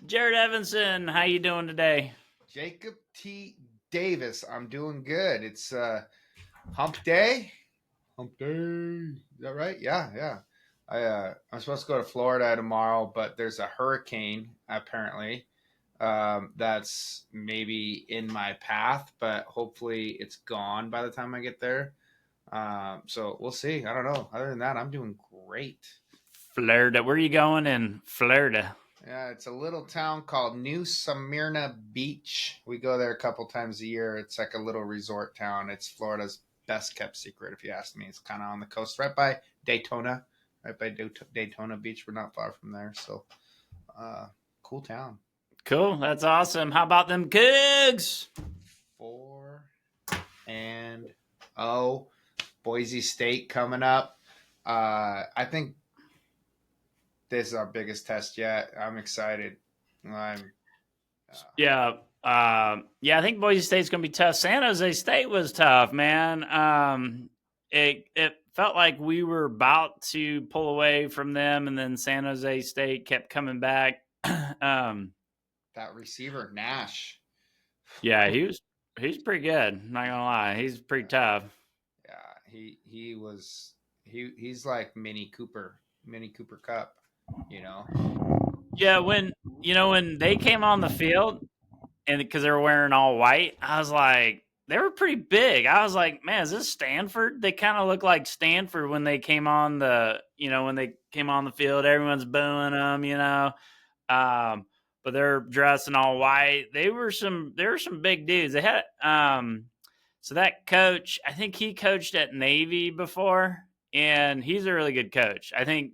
Jared Evenson, how you doing today? Jacob T. Davis. I'm doing good. It's hump day. Hump day. Is that right? Yeah, yeah. I'm supposed to go to Florida tomorrow, but there's a hurricane apparently that's maybe in my path, but hopefully it's gone by the time I get there. So we'll see. I don't know. Other than that, I'm doing great. Florida. Where are you going in Florida? Yeah, it's a little town called New Smyrna Beach. We go there a couple times a year. It's like a little resort town. It's Florida's best kept secret, if you ask me. It's kind of on the coast, right by Daytona, right by Daytona Beach. We're not far from there, so uh, cool town. Cool. That's awesome. How about them cougs? 4-0, Boise State coming up. I think this is our biggest test yet. I'm excited. I'm Yeah. Yeah, I think Boise State's going to be tough. San Jose State was tough, man. It felt like we were about to pull away from them, and then San Jose State kept coming back. um, that receiver Nash. yeah, he's pretty good. Not gonna lie, he's pretty tough. Yeah, he was he's like Mini Cooper Cup, you know. Yeah, when they came on the field, and because they were wearing all white, I was like, they were pretty big. I was like, man, is this Stanford? They kind of look like Stanford when they came on when they came on the field. Everyone's booing them. Um, but they're dressed in all white. They were some big dudes. They had so that coach, I think he coached at Navy before, and he's a really good coach. I think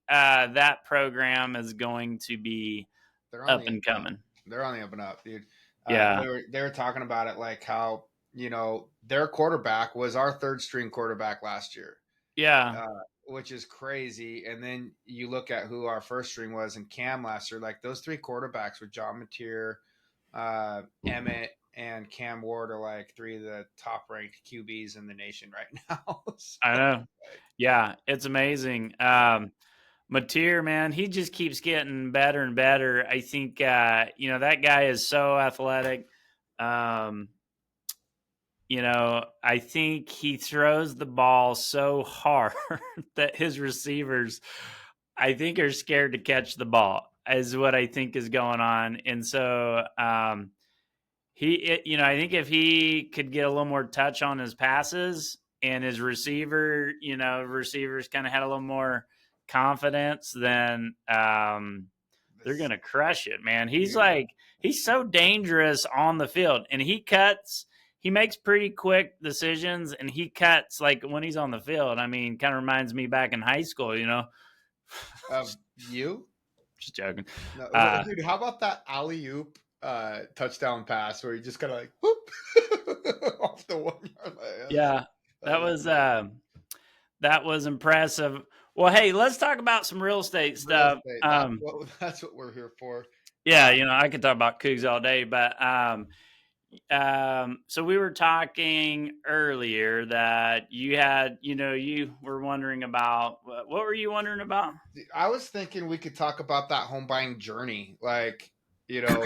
that program is going to be They're on up the up and and up. coming. They're on the up and up, dude. Yeah. They were talking about it like how their quarterback was our third string quarterback last year, Yeah. uh, which is crazy. And then you look at who our first string was in Cam last year. Like those three quarterbacks with John Mateer, Emmett, and Cam Ward are like three of the top ranked QBs in the nation right now. I So, know. Yeah, it's amazing. Mateer, man, he just keeps getting better and better. I think that guy is so athletic. Um, I think he throws the ball so hard that his receivers, I think, are scared to catch the ball. Is what I think is going on, and so I think if he could get a little more touch on his passes and his receivers kind of had a little more confidence, then they're this gonna crush it, man. He's dude, like he's so dangerous on the field, and he cuts. He makes pretty quick decisions, and he cuts like when he's on the field. I mean, kind of reminds me back in high school. of you. Just joking. No, Uh, dude, how about that alley oop touchdown pass where you just kind of like whoop off the 1 yard line? yeah, That that was was that was impressive. Well, hey, let's talk about some real estate real stuff. estate. That's what we're here for. Yeah, I could talk about cougs all day, but so we were talking earlier that you were wondering about what were you wondering about? I was thinking we could talk about that home buying journey, like you know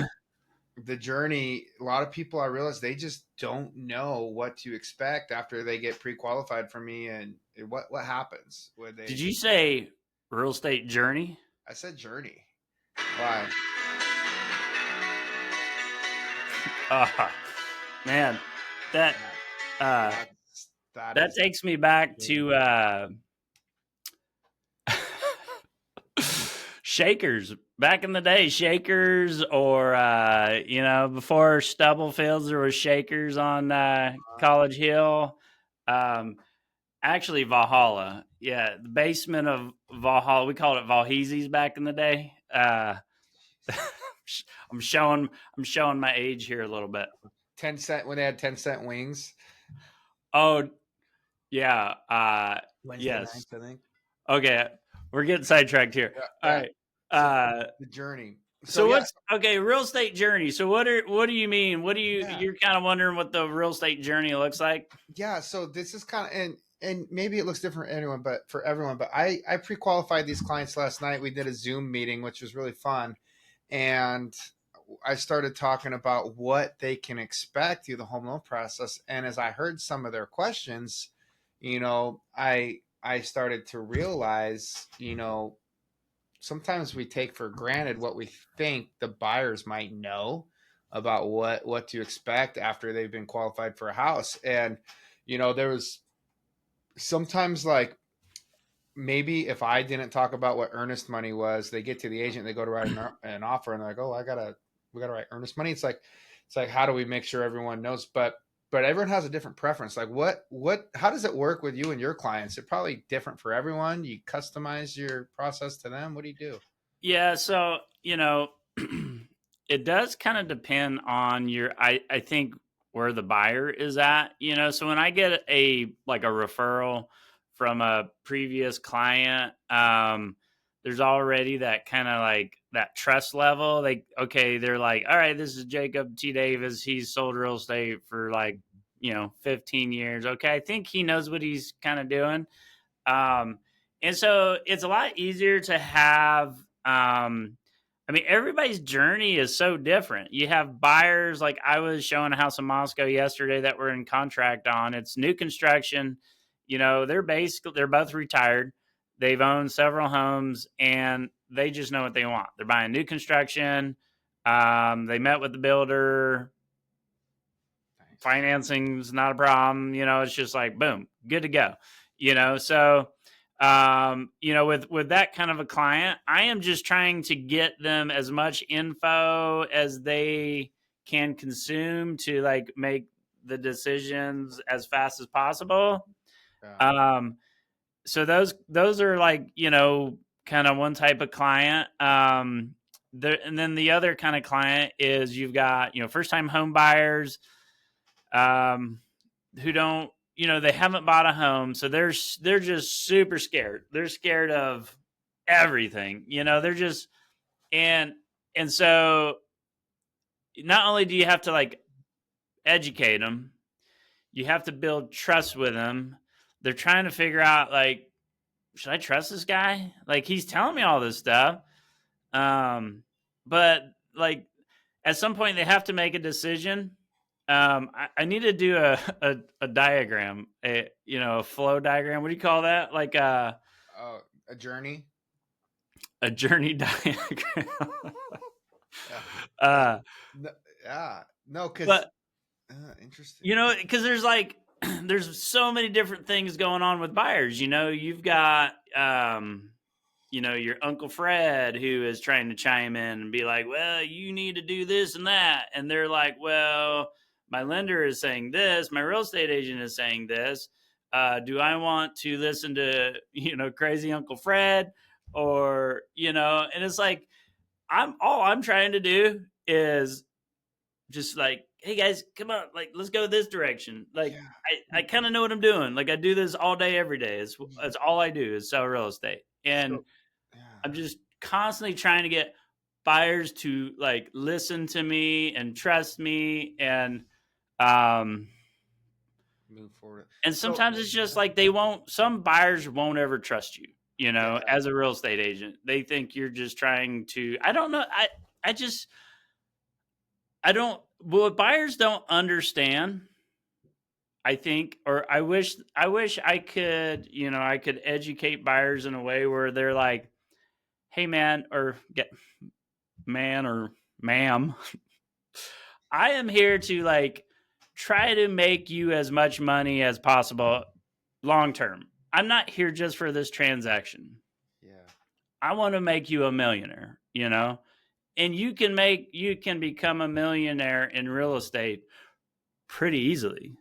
the journey. A lot of people, I realize, they just don't know what to expect after they get pre-qualified for me, and what happens when Did they. you say real estate journey? I said journey. Why? Uh, man, that That uh, that that is takes me back journey. to Shakers back in the day. Shakers, or before stubble fields, there was Shakers on College Hill. Um, Actually, Valhalla. Yeah, the basement of Valhalla. We called it Valheezy's back in the day. I'm showing I'm showing my age here a little bit. 10 cent when they had 10-cent wings. Oh yeah. Wednesday Yes. nights, I think. Okay, we're getting sidetracked here. Yeah, All yeah. right. So Uh, the journey. So so yeah, what's okay? Real estate journey. So what do you mean? What do yeah, you're kind of wondering what the real estate journey looks like? yeah. So this is kind of and maybe it looks different for anyone, but for everyone. But I pre-qualified these clients last night. We did a Zoom meeting, which was really fun. and I started talking about what they can expect through the home loan process. And as I heard some of their questions, I started to realize, sometimes we take for granted what we think the buyers might know about what to expect after they've been qualified for a house. And there was sometimes, like, maybe if I didn't talk about what earnest money was, they get to the agent, they go to write an offer, and they're like, "Oh, we gotta write earnest money." It's like, how do we make sure everyone knows? But everyone has a different preference. Like, how does it work with you and your clients? It's probably different for everyone. You customize your process to them. What do you do? Yeah, so it does kind of depend on I think where the buyer is at. So when I get a referral from a previous client, there's already that kind of like that trust level. They're like, all right, this is Jacob T. Davis. He's sold real estate for like 15 years. Okay, I think he knows what he's kind of doing. Um, and so it's a lot easier to have. Everybody's journey is so different. You have buyers, like I was showing a house in Moscow yesterday that we're in contract on. It's new construction. They're both retired. They've owned several homes and they just know what they want. They're buying new construction. They met with the builder. Nice. Financing's not a problem. It's just like boom, good to go. So with that kind of a client, I am just trying to get them as much info as they can consume to like make the decisions as fast as possible. Yeah. So those are like kind of one type of client. And then the other kind of client is you've got first time home buyers, um, who don't, they haven't bought a home, so they're just super scared. They're scared of everything. They're just and and so not only do you have to like educate them, you have to build trust with them. They're trying to figure out like, should I trust this guy? Like he's telling me all this stuff, but like at some point they have to make a decision. I need to do a diagram, a flow diagram. What do you call that? Like A journey. a journey diagram. Yeah. Uh, uh, no, yeah. No, because but interesting. because there's like there's so many different things going on with buyers. You've got your Uncle Fred who is trying to chime in and be like, well, you need to do this and that. And they're like, well, my lender is saying this, my real estate agent is saying this. Do I want to listen to, crazy Uncle Fred? And it's like, all I'm trying to do is just like, hey guys, come on, like, let's go this direction. Like, Yeah. I kind of know what I'm doing. Like, I do this all day, every day. It's all I do is sell real estate. And So, yeah. I'm just constantly trying to get buyers to like listen to me and trust me um Move forward. and So, sometimes it's just like some buyers won't ever trust you, yeah. as a real estate agent. They think you're just trying to I don't know. I just I don't what buyers don't understand, I think, or I wish I could, I could educate buyers in a way where they're like, hey man, or get man or ma'am, I am here to like try to make you as much money as possible long term. I'm not here just for this transaction. Yeah. I want to make you a millionaire, And you can become a millionaire in real estate pretty easily.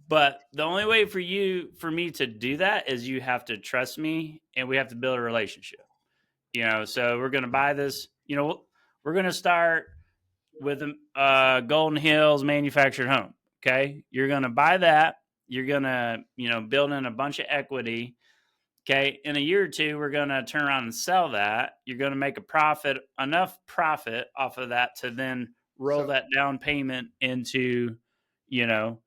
But the only way for me to do that is you have to trust me and we have to build a relationship. So we're going to buy this, we're going to start with a Golden Hills manufactured home. Okay, you're going to buy that. You're going to build in a bunch of equity. Okay, in a year or two, we're going to turn around and sell that. You're going to make enough profit off of that to then roll So, that down payment into, you know,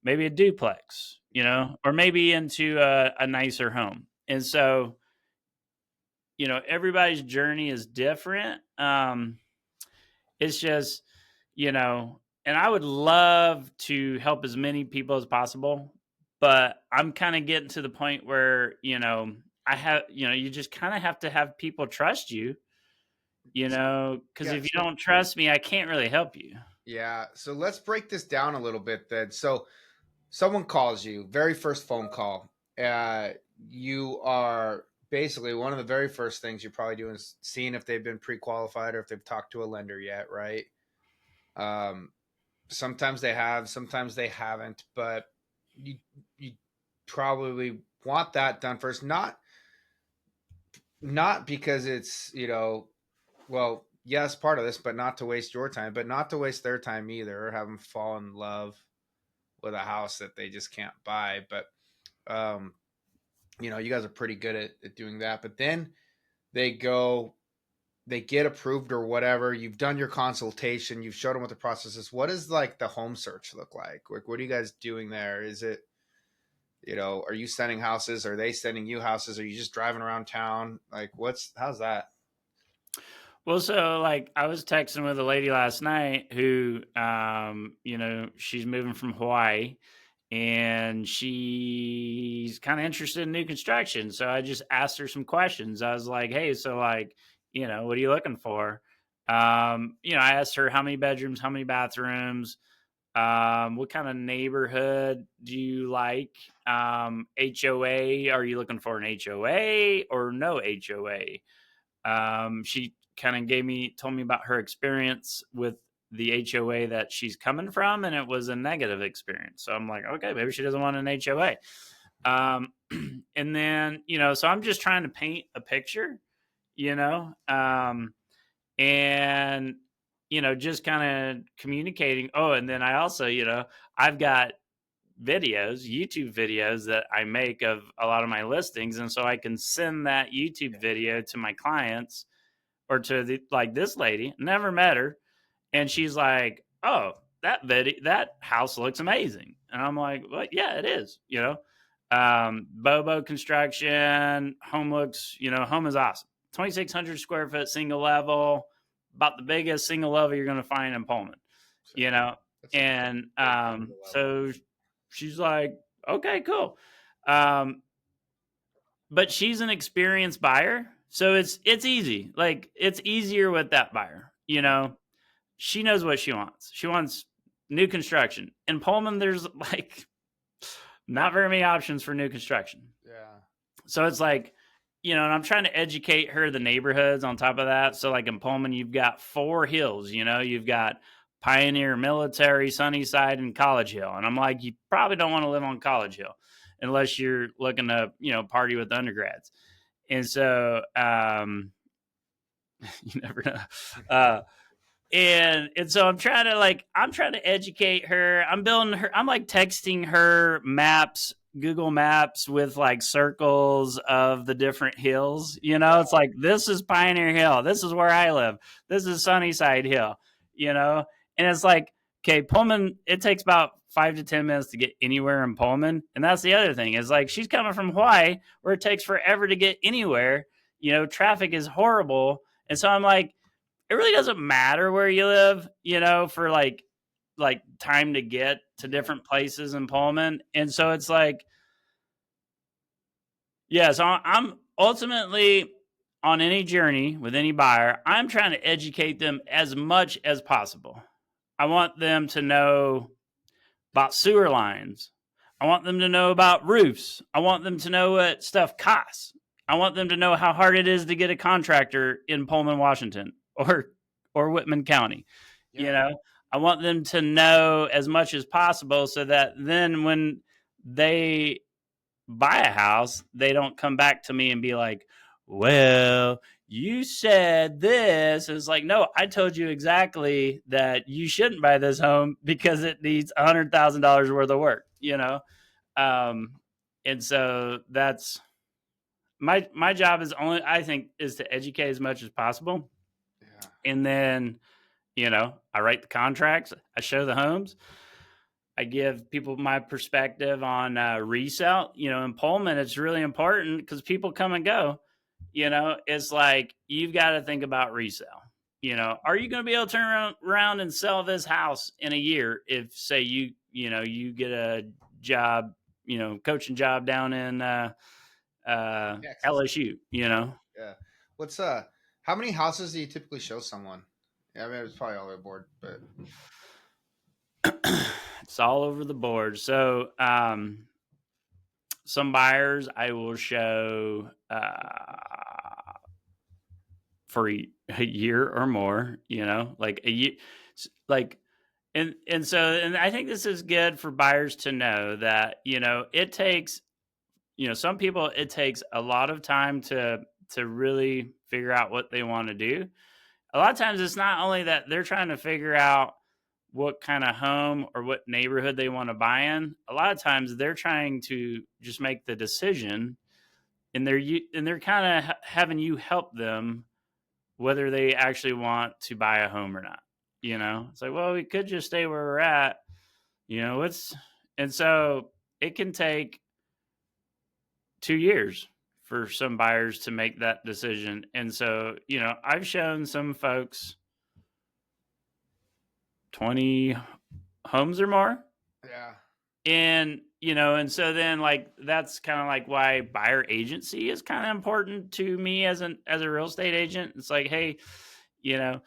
maybe a duplex, or maybe into a nicer home. And so, everybody's journey is different. It's just, and I would love to help as many people as possible, but I'm kind of getting to the point where, I have, you just kind of have to have people trust you, because Yeah. if you So don't trust me, I can't really help you. yeah. So let's break this down a little bit then. So someone calls you, very first phone call. Uh, you are basically one of the very first things you're probably doing is seeing if they've been pre-qualified or if they've talked to a lender yet, right? Um, Sometimes they have, sometimes they haven't, but you you probably want that done first. Not because it's well, yes, part of this, but not to waste your time, but not to waste their time either, or have them fall in love with a house that they just can't buy. But um, you guys are pretty good at doing that. But then they go, they get approved or whatever. You've done your consultation. You've showed them what the process is. What does like the home search look like? Like, what are you guys doing there? Is it, are you sending houses? Are they sending you houses? Are you just driving around town? Like, how's that? Well, so like I was texting with a lady last night who, she's moving from Hawaii and she's kind of interested in new construction. So I just asked her some questions. I was like, hey, so like, what are you looking for? I asked her how many bedrooms, how many bathrooms, what kind of neighborhood do you like? HOA, are you looking for an HOA or no HOA? She kind of told me about her experience with the HOA that she's coming from, and it was a negative experience. So I'm like, okay, maybe she doesn't want an HOA. And then, so I'm just trying to paint a picture, you know, and, just kind of communicating. Oh, and then I also, I've got YouTube videos that I make of a lot of my listings. And so I can send that YouTube video to my clients or to like this lady, never met her, and she's like, "Oh, that house looks amazing," and I'm like, "Well, yeah, it is." Bobo construction, home is awesome. 2,600 square foot single level, about the biggest single level you're going to find in Pullman. So You know, that's a and big single level. so she's like, "Okay, cool." Um, but she's an experienced buyer, so it's easy. Like it's easier with that buyer. She knows what she wants. She wants new construction. In Pullman, there's like not very many options for new construction. Yeah. So it's like, and I'm trying to educate her the neighborhoods on top of that. So like in Pullman, you've got 4 hills. You've got Pioneer, Military, Sunnyside, and College Hill. And I'm like, you probably don't want to live on College Hill unless you're looking to, party with undergrads. And so, you never know. And so I'm trying to educate her. I'm like texting her maps, Google Maps with like circles of the different hills. It's like this is Pioneer Hill, this is where I live, this is Sunnyside Hill, you know, and it's like, okay, Pullman, it takes about 5 to 10 minutes to get anywhere in Pullman. And that's the other thing is like she's coming from Hawaii where it takes forever to get anywhere. Traffic is horrible. And so I'm like, it really doesn't matter where you live, for like time to get to Yeah. different places in Pullman. And so it's like, yeah, so I'm ultimately on any journey with any buyer, I'm trying to educate them as much as possible. I want them to know about sewer lines. I want them to know about roofs. I want them to know what stuff costs. I want them to know how hard it is to get a contractor in Pullman, Washington, or Whitman County. You Yeah. know, I want them to know as much as possible so that then when they buy a house, they don't come back to me and be like, well, you said this. It's like, no, I told you exactly that you shouldn't buy this home because it needs $100,000 worth of work, Um, and so that's my job is only, I think, is to educate as much as possible. Yeah. And then, I write the contracts, I show the homes, I give people my perspective on resale. In Pullman, it's really important because people come and go. It's like you've got to think about resale. are you going to be able to turn around and sell this house in a year if, say, you get a job, coaching job down in Texas. LSU, Yeah. What's how many houses do you typically show someone? Yeah, I mean it's probably all over the board, but It's all over the board. So, some buyers I will show for a year or more, like a year, like, and I think this is good for buyers to know that, it takes, some people, it takes a lot of time to really figure out what they want to do. A lot of times it's not only that they're trying to figure out what kind of home or what neighborhood they want to buy in. A lot of times they're trying to just make the decision, and they're kind of having you help them whether they actually want to buy a home or not. It's like, well, we could just stay where we're at. It's and so it can take 2 years for some buyers to make that decision. And so, I've shown some folks 20 homes or more. yeah. And so then, like, that's kind of like why buyer agency is kind of important to me as a real estate agent. It's like, hey, you know,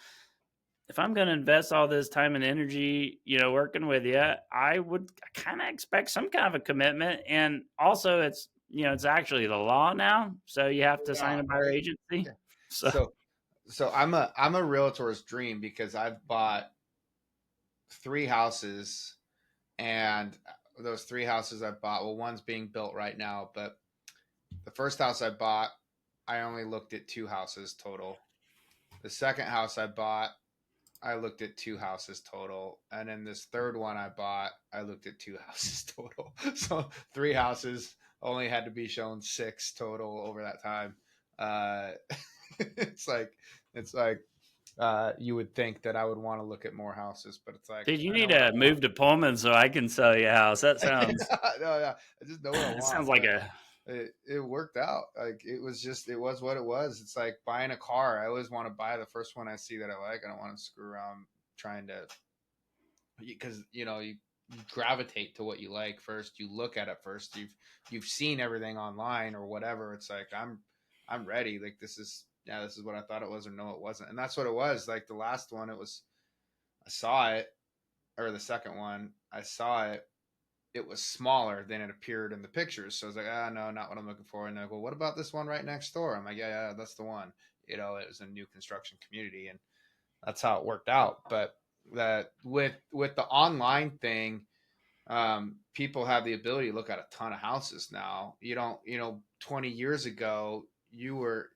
if I'm going to invest all this time and energy, working with you, I would kind of expect some kind of a commitment. And also, it's actually the law now, so you have to sign Yeah, a buyer right. agency. Yeah. So, So I'm a realtor's dream because I've bought three houses, and those three houses I bought, well, one's being built right now, but the first house I bought, I only looked at two houses total. The second house I bought, I looked at two houses total. And then this third one I bought, I looked at two houses total. So three houses, only had to be shown six total over that time. Uh, it's like, it's like, you would think that I would want to look at more houses, but it's like, dude, you I know need what I to want. move to Pullman so I can sell you a house. That sounds, No, yeah, I just know what I it want, sounds like but a. it worked out. Like it was what it was. It's like buying a car. I always want to buy the first one I see that I like. I don't want to screw around trying to, because you gravitate to what you like first. You look at it first. You've seen everything online or whatever. It's like I'm ready. Like this is what I thought it was, or no, it wasn't. And that's what it was. Like the last one, it was, I saw it, or the second one, I saw it. It was smaller than it appeared in the pictures. So I was like, no, not what I'm looking for. And they're like, well, what about this one right next door? I'm like, yeah, that's the one. It was a new construction community, and that's how it worked out. But that with the online thing, people have the ability to look at a ton of houses now. You don't, 20 years ago, you were,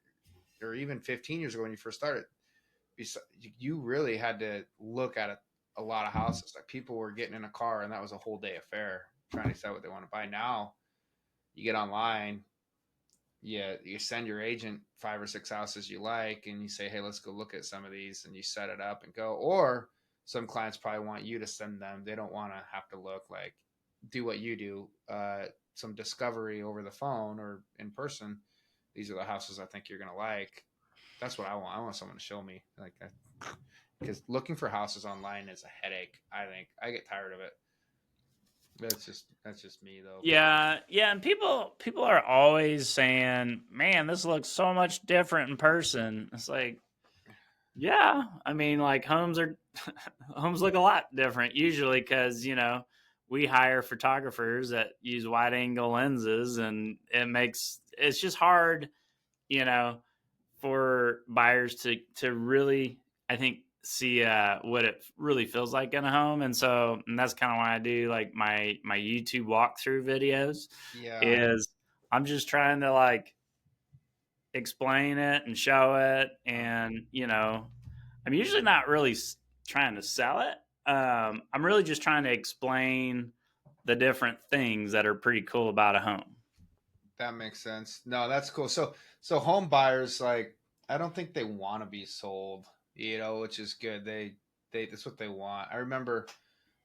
or even 15 years ago when you first started, you really had to look at a lot of houses. Like people were getting in a car, and that was a whole day affair trying to decide what they want to buy. Now you get online, you send your agent five or six houses you like, and you say, hey, let's go look at some of these, and you set it up and go. Or some clients probably want you to send them. They don't want to have to look, like, do what you do, some discovery over the phone or in person. These are the houses I think you're gonna like. That's what I want. I want someone to show me, like, because looking for houses online is a headache. I think I get tired of it. That's just me though. Yeah, yeah, and people are always saying, "Man, this looks so much different in person." It's like, yeah, I mean, like homes look a lot different usually because we hire photographers that use wide angle lenses, and it's just hard, you know, for buyers to really, I think, see what it really feels like in a home. And that's kind of why I do like my YouTube walkthrough videos. Yeah, Is I'm just trying to like explain it and show it, and I'm usually not really trying to sell it. I'm really just trying to explain the different things that are pretty cool about a home. that makes sense. No, that's cool. So home buyers, like, I don't think they want to be sold, which is good. They that's what they want. I remember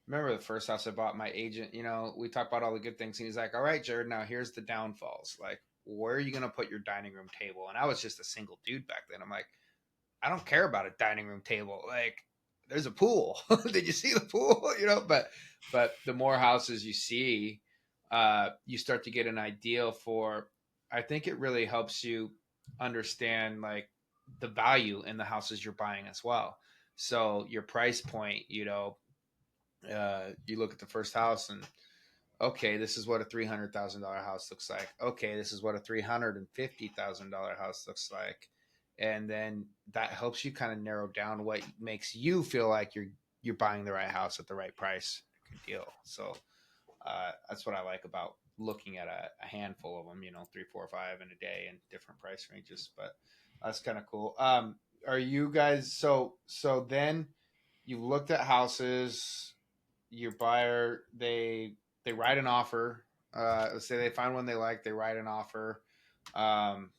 the first house I bought, my agent, we talked about all the good things, and he's like, all right, Jared, now here's the downfalls. Like, where are you gonna put your dining room table? And I was just a single dude back then. I'm like, I don't care about a dining room table. Like, there's a pool. Did you see the pool? But the more houses you see, you start to get an idea for. I think it really helps you understand like the value in the houses you're buying as well. So your price point, you look at the first house and okay, this is what a $300,000 house looks like. Okay, this is what a $350,000 house looks like, and then that helps you kind of narrow down what makes you feel like you're buying the right house at the right price. Good deal. So that's what I like about looking at a handful of them. Three, four, five in a day in different price ranges. But that's kind of cool. Are you guys so then you've looked at houses, your buyer they write an offer. Let's say they find one they like, they write an offer. Um,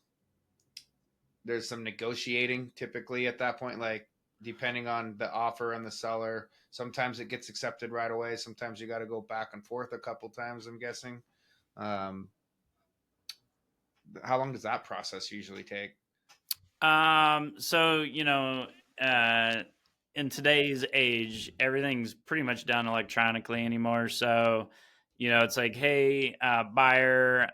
there's some negotiating typically at that point, like depending on the offer and the seller. Sometimes it gets accepted right away. Sometimes you got to go back and forth a couple times. I'm guessing. Um, how long does that process usually take? So uh, in today's age, everything's pretty much done electronically anymore. So, it's like, hey, buyer,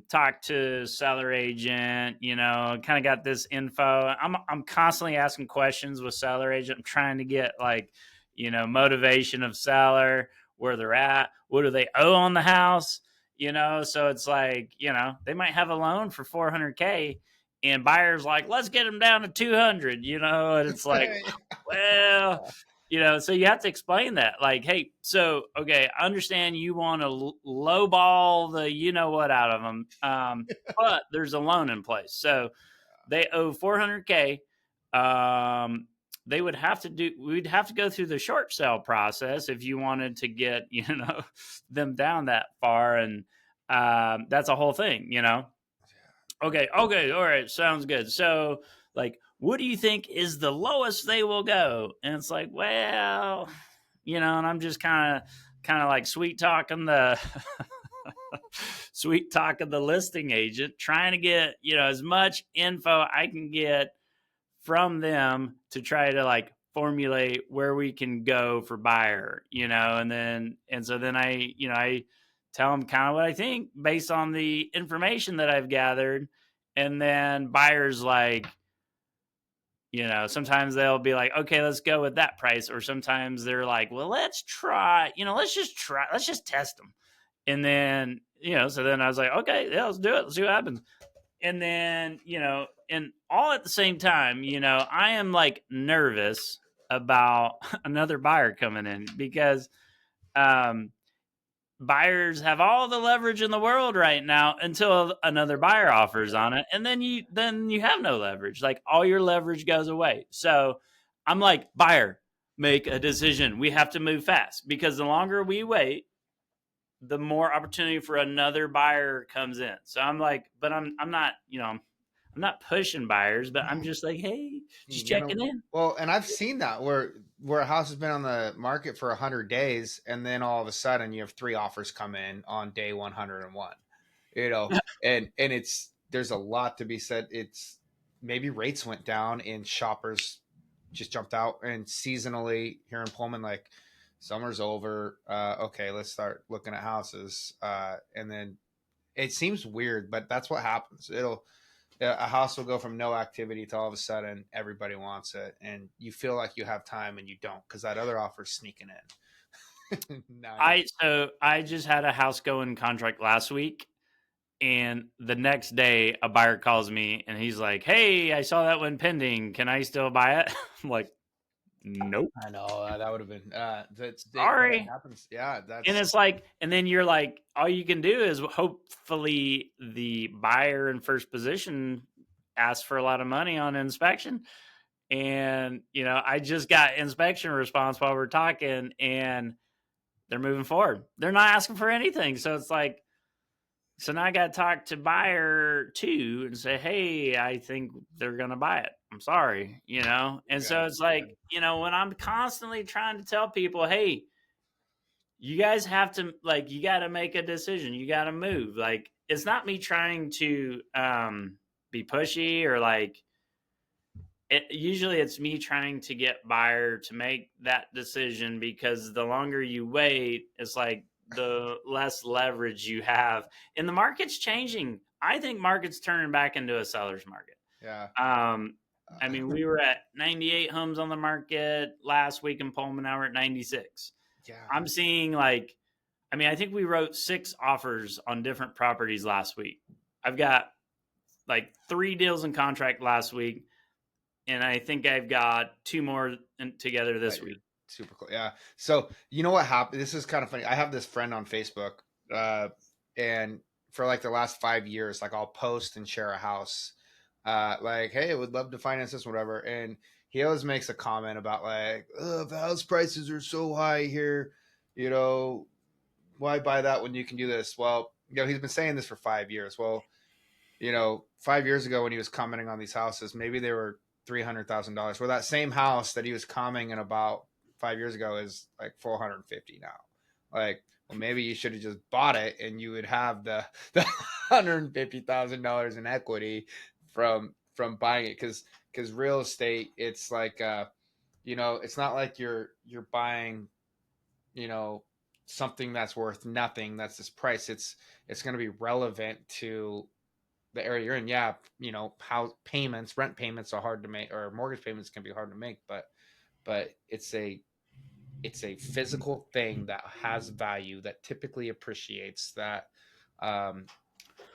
talk to seller agent. Kind of got this info. I'm constantly asking questions with seller agent. I'm trying to get like, motivation of seller, where they're at, what do they owe on the house. So it's like, they might have a loan for 400K and buyers like, let's get them down to 200, and it's like, well, so you have to explain that, like, hey, so okay, I understand you want to lowball the what out of them, but there's a loan in place, so they owe 400K. um they would have to do we'd have to go through the short sale process if you wanted to get them down that far, and that's a whole thing. Okay, okay, all right, sounds good. So, like, what do you think is the lowest they will go? And it's like, well, and I'm just kind of like sweet talking the sweet talking the listing agent, trying to get, as much info I can get from them to try to like formulate where we can go for buyer, and so then I tell them kind of what I think based on the information that I've gathered, and then buyers like, sometimes they'll be like, okay, let's go with that price, or sometimes they're like, well, let's try, let's just test them, and then so then I was like, okay, yeah, let's do it, let's see what happens. And then and all at the same time, I am like nervous about another buyer coming in, because um buyers have all the leverage in the world right now until another buyer offers on it, and then you have no leverage, like all your leverage goes away. So I'm like, buyer, make a decision, we have to move fast, because the longer we wait, the more opportunity for another buyer comes in. So I'm like, but I'm not, I'm not pushing buyers, but I'm just like, hey, just checking in. Well, and I've seen that where a house has been on the market for 100 days, and then all of a sudden you have three offers come in on day 101. You know, and it's there's a lot to be said. It's maybe rates went down and shoppers just jumped out, and seasonally here in Pullman, like summer's over. Okay, let's start looking at houses, and then it seems weird, but that's what happens. A house will go from no activity to all of a sudden everybody wants it, and you feel like you have time and you don't because that other offer's sneaking in. Now you I just had a house go in contract last week, and the next day a buyer calls me and he's like, hey, I saw that one pending, can I still buy it? I'm like, nope, I know that would have been but it sorry. happens. Yeah, And that's it's like, and then you're like, all you can do is hopefully the buyer in first position asks for a lot of money on inspection. And, I just got inspection response while we're talking, and they're moving forward. They're not asking for anything. So it's like, so now I got to talk to buyer two and say, hey, I think they're going to buy it. I'm sorry. And yeah. so it's like, when I'm constantly trying to tell people, hey, you guys have to, like, you got to make a decision, you got to move, like, it's not me trying to be pushy, or like, usually it's me trying to get buyer to make that decision, because the longer you wait, it's like the less leverage you have. And the market's changing. I think market's turning back into a seller's market. Yeah. Um, I Uh, mean, we were at 98 homes on the market last week in Pullman. Now we're at 96. yeah. I'm seeing like, I mean, I think we wrote 6 offers on different properties last week. I've got like 3 deals in contract last week, and I think I've got 2 more together That this you're week. super cool. Yeah. So you know what happened? This is kind of funny. I have this friend on Facebook, uh, and for like the last 5 years, like I'll post and share a house, like, hey, I would love to finance this, whatever. And he always makes a comment about like, oh, the house prices are so high here, you know, why buy that when you can do this? Well, he's been saying this for 5 years. Well, 5 years ago when he was commenting on these houses, maybe they were $300,000. Well, that same house that he was commenting about 5 years ago is like 450 now. Like, well, maybe you should have just bought it, and you would have the $150,000 in equity from buying it, because real estate, it's like it's not like you're buying you know something that's worth nothing. That's this price. It's going to be relevant to the area you're in. Yeah, how rent payments are hard to make, or mortgage payments can be hard to make, but it's a physical thing that has value, that typically appreciates, that um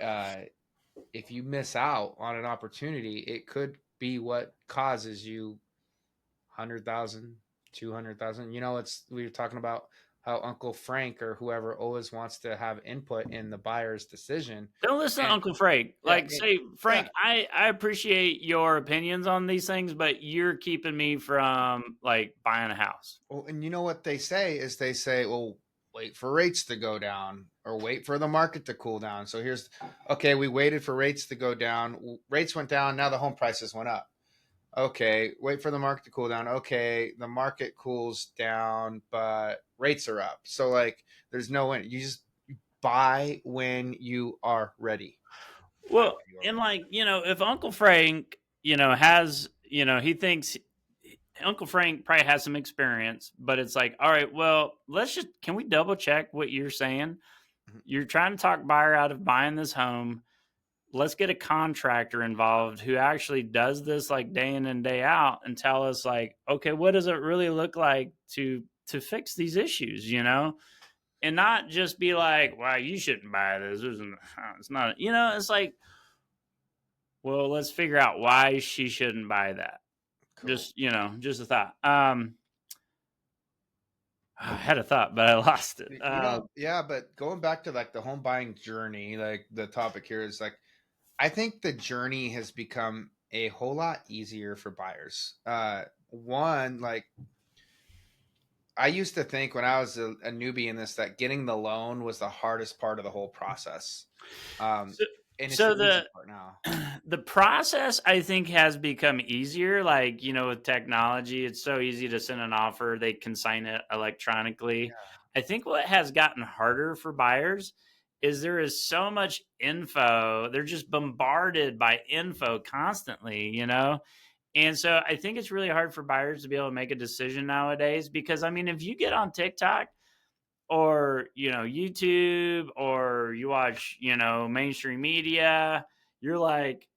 uh if you miss out on an opportunity, it could be what causes you 100,000, 200,000. It's we were talking about how Uncle Frank or whoever always wants to have input in the buyer's decision. Don't listen to And Uncle Frank. yeah, Like, say, yeah. Frank, I appreciate your opinions on these things, but you're keeping me from like buying a house. Well, and you know what they say is, they say, well, wait for rates to go down, or wait for the market to cool down. So okay, we waited for rates to go down. Rates went down. Now the home prices went up. Okay, wait for the market to cool down. Okay, the market cools down, but rates are up. So like, there's no way. You just buy when you are ready. Buy Well, when you are and ready. like, if Uncle Frank, has, he thinks Uncle Frank probably has some experience, but it's like, all right, well, can we double check what you're saying? Mhm. You're trying to talk buyer out of buying this home. Let's get a contractor involved who actually does this like day in and day out, and tell us like, okay, what does it really look like to fix these issues, and not just be like, well, you shouldn't buy this. It's not, it's like, well, let's figure out why she shouldn't buy that. Cool. Just a thought. I had a thought, but I lost it. Yeah, but going back to like the home buying journey, like the topic here is like, I think the journey has become a whole lot easier for buyers. One, like, I used to think when I was a newbie in this, that getting the loan was the hardest part of the whole process. Um, So, and it's so the the easy part now. the process, I think, has become easier. Like, with technology, it's so easy to send an offer. They can sign it electronically. I think what has gotten harder for buyers is there is so much info. They're just bombarded by info constantly, And so I think it's really hard for buyers to be able to make a decision nowadays, because I mean, if you get on TikTok or, YouTube, or you watch, mainstream media, you're like,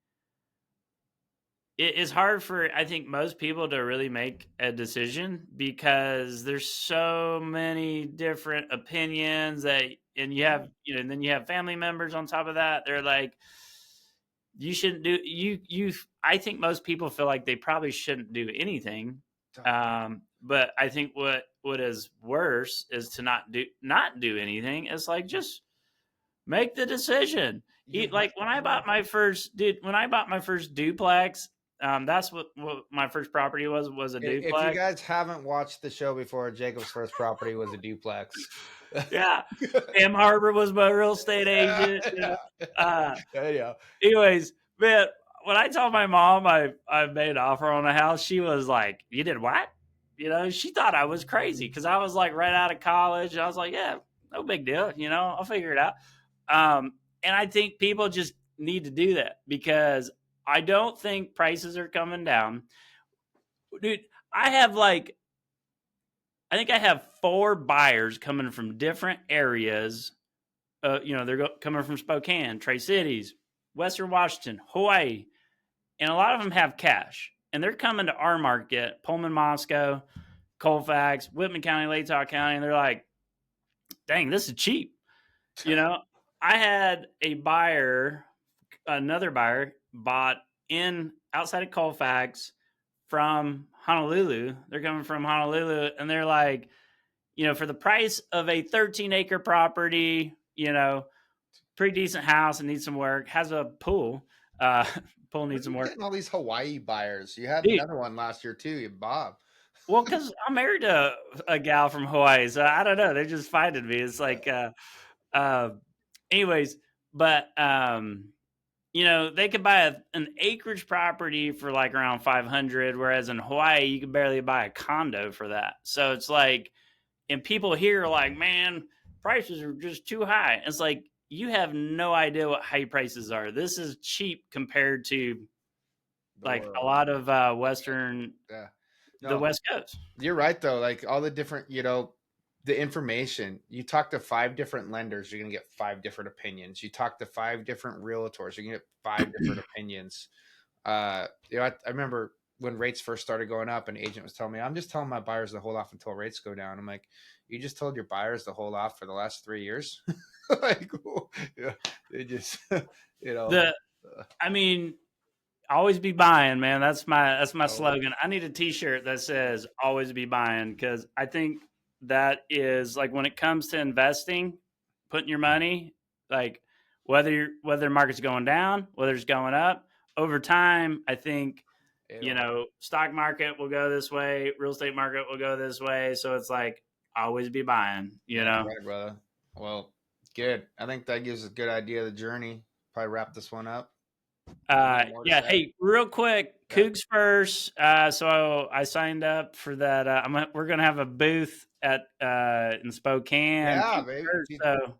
it's hard for, I think, most people to really make a decision, because there's so many different opinions that, and you Yeah. have, and then you have family members on top of that. They're like, you shouldn't do you I think most people feel like they probably shouldn't do anything. But I think what is worse is to not do anything. It's like, just make the decision. You Like, when I bought my first duplex, that's what my first property was, a if you duplex. guys haven't watched the show before, Jacob's first property was a duplex. Yeah. Sam Harbor was my real estate agent. Uh Yeah. anyways, man, when I told my mom I made an offer on a house, she was like, "You did what?" She thought I was crazy, because I was like right out of college. I was like, "Yeah, no big deal. I'll figure it out." And I think people just need to do that, because I don't think prices are coming down. dude, I think I have 4 buyers coming from different areas. They're coming from Spokane, Tri Cities, Western Washington, Hawaii, and a lot of them have cash. And they're coming to our market, Pullman, Moscow, Colfax, Whitman County, Latah County, and they're like, dang, this is cheap. You know, I had another buyer bought in outside of Colfax from Honolulu. They're coming from Honolulu and they're like, for the price of a 13-acre property, pretty decent house and needs some work, has a pool. Uh, pool Where needs are some you work. getting all these Hawaii buyers? You had Dude, another one last year too, Bob. well, because I'm married to a gal from Hawaii, so I don't know. They're just finding me. It's like, uh, anyways, but they could buy an acreage property for like around 500, whereas in Hawaii you could barely buy a condo for that. So it's like, and people here are like, man, prices are just too high. It's like, you have no idea what high prices are. This is cheap compared to The like a world. lot of Yeah. the No, West Coast. you're right though. Like all the different, the information. You talk to 5 different lenders, you're gonna get 5 different opinions. You talk to 5 different realtors, you're gonna get 5 different opinions. I remember when rates first started going up, an agent was telling me, "I'm just telling my buyers to hold off until rates go down." I'm like, "You just told your buyers to hold off for the last 3 years?" Like, yeah, they just, you know, The, uh, I mean, always be buying, man. That's my oh, slogan. I need a T-shirt that says "always be buying" because I think that is like when it comes to investing, putting your money, like whether the market's going down, whether it's going up, over time, I think it'll, stock market will go this way, real estate market will go this way. So it's like always be buying. that's right, brother. Well, good. I think that gives a good idea of the journey. Probably wrap this one up. Anything more to Yeah. say? Hey, real quick, Yeah. Cougs first. So I signed up for that. We're gonna have a booth at in Spokane. Yeah, Cougs baby. First, so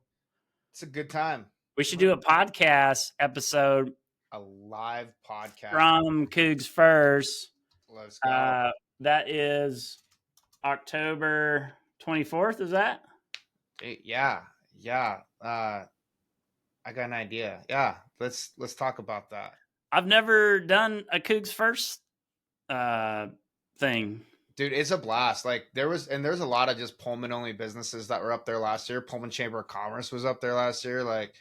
It's a good time. we should do a podcast episode A live podcast. from Cougs First. Let's go. Uh, that is October 24th. Is that? Yeah, yeah. I got an idea. Yeah, let's talk about that. I've never done a Cougs First uh, thing. Dude, it's a blast. Like there's a lot of just Pullman only businesses that were up there last year. Pullman Chamber of Commerce was up there last year. Like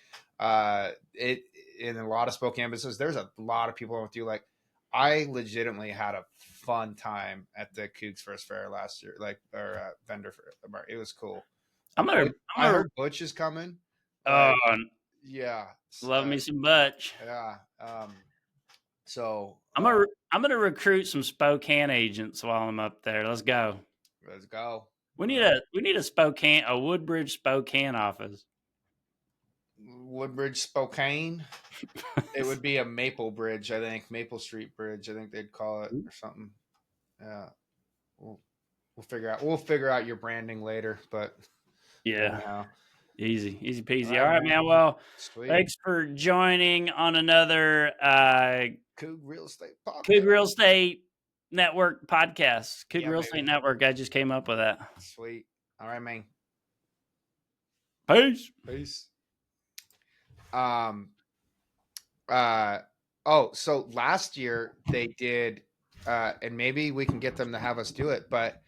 it in a lot of Spokane businesses, there's a lot of people with you. Like I legitimately had a fun time at the Cougs First Fair last year, like or vendor fair. It was cool. I'm gonna. I I'm gonna. heard Butch is coming. Oh, Like yeah, love me some Butch. yeah. So I'm gonna recruit some Spokane agents while I'm up there. Let's go. let's go. We need a Woodbridge Spokane office. Woodbridge, Spokane. It would be a Maple Bridge, I think. Maple Street Bridge, I think they'd call it or something. Yeah, we'll, we'll figure out. We'll figure out your branding later, but Yeah, anyhow. easy All peasy. All right, right, man. man. Well, Sweet. thanks for joining on another Coug Real Estate Coug Podcast. Real Estate Network podcast. Coug Yeah, Real Estate baby. Network. I just came up with that. Sweet. All right, man. Peace. Peace. Um. So last year they did, and maybe we can get them to have us do it, but